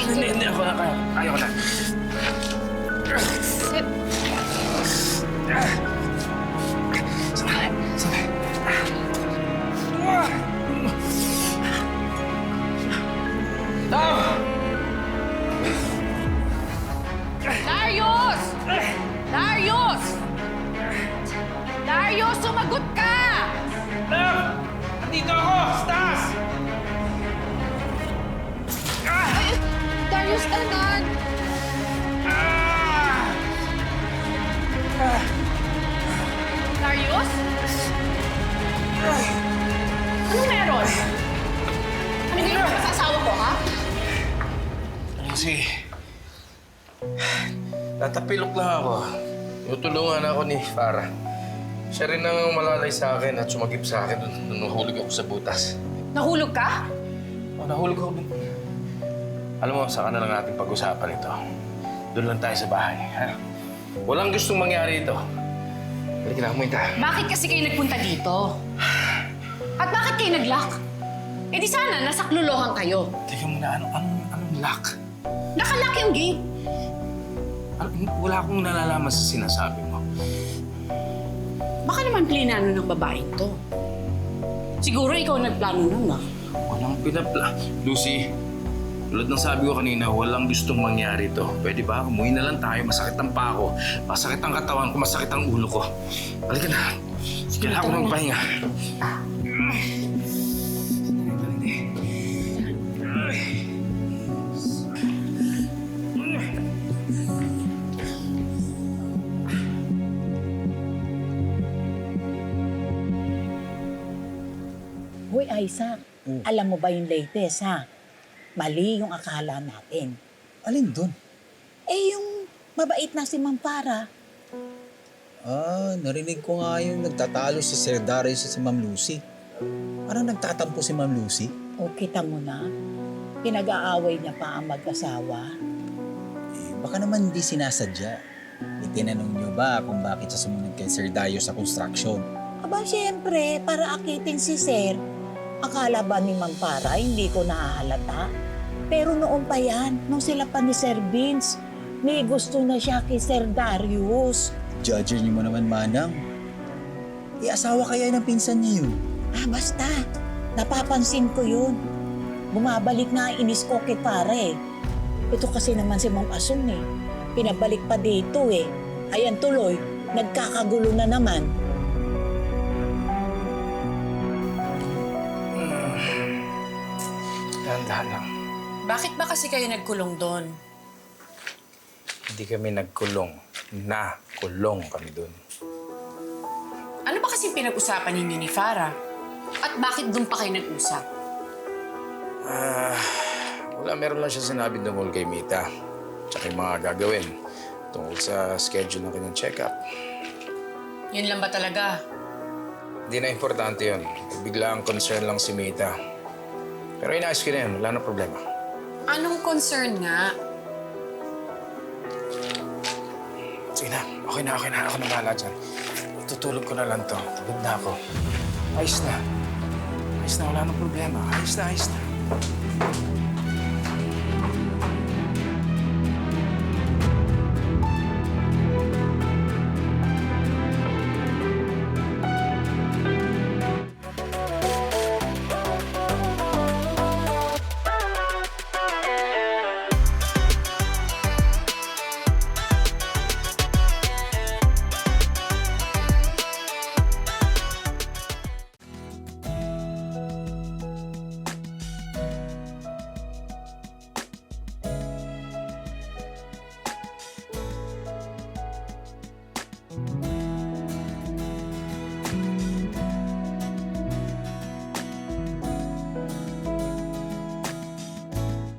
Hindi ako na kaya. Kaya ko na. Sir, Sandali. Sandali. Darius! Darius! Darius, sumagot ka! Love! Andito ako! Stas! Ay, Darius, tanan! Darius? Anong meron? Ano ginawa ka sa asawa ko, ha? Lucy, natapilok lang ako. Tutulungan ako ni Farah. Siya rin ang malalay sa akin at sumagip sa akin nung nahulog ako sa butas. Nahulog ka? Nahulog ako dun. Alam mo, saka na lang natin pag-usapan ito. Doon lang tayo sa bahay, ha? Walang gustong mangyari ito. Halika na, umuwi tayo. Bakit kasi kayo nagpunta dito? At bakit kayo nag-lock? Eh di sana, nasaklolohan kayo. Teka muna, anong lock? Nakalock yung gate. Wala akong nalalaman sa sinasabi mo. Baka naman plinano ng babaeng to. Siguro ikaw nagplano nun, ah. Walang pinapla... Lucy, tulad ng sabi ko kanina, walang gustong mangyari ito. Pwede ba? Umuwi na lang tayo. Masakit ang paa ko. Masakit ang katawan ko. Masakit ang ulo ko. Halika na. Kailangan ko ng pahinga. Hoy, Isaac, alam mo ba yung latest, ha? Mali yung akala natin. Alin dun? Eh, yung mabait na si Ma'am Para. Narinig ko nga yung nagtatalo si Sir Darius at si Ma'am Lucy. Parang nagtatampo si Ma'am Lucy. O, kita mo na, pinag-aaway niya pa ang mag-asawa. Baka naman hindi sinasadya. Itinanong niyo ba kung bakit siya sumunod kay Sir Darius sa construction? Aba, siyempre, para akitin si Sir. Akala ba ni Ma'am Para hindi ko nahahalata? Pero noon pa yan, nung sila pa ni Sir Vince, may gusto na siya kay Sir Darius. Judger niyo mo naman, Manang. Asawa kaya ng pinsan niya yun. Basta. Napapansin ko yun. Bumabalik na ang inis ko kay pare. Ito kasi naman si Ma'am Asun eh. Pinabalik pa dito eh. Ayan tuloy, nagkakagulo na naman. Dahan-dahan lang. Bakit ba kasi kayo nagkulong doon? Hindi kami nagkulong. Nakulong kami doon. Ano ba kasi pinag-usapan ninyo ni Farah? At bakit doon pa kayo nag-usap? Wala, meron lang siya sinabi tungkol kay Mita. Tsaka yung mga gagawin tungkol sa schedule ng kanyang check-up. Yun lang ba talaga? Hindi na importante yun. Bigla ang concern lang si Mita. Pero inaayos ko na yun. Wala na problema. Anong concern nga? Sige na. Okay na. Ako na bahala dyan. Tutulog ko na lang to. Tugod na ako. Ayos na. Wala na problema. Ayos na.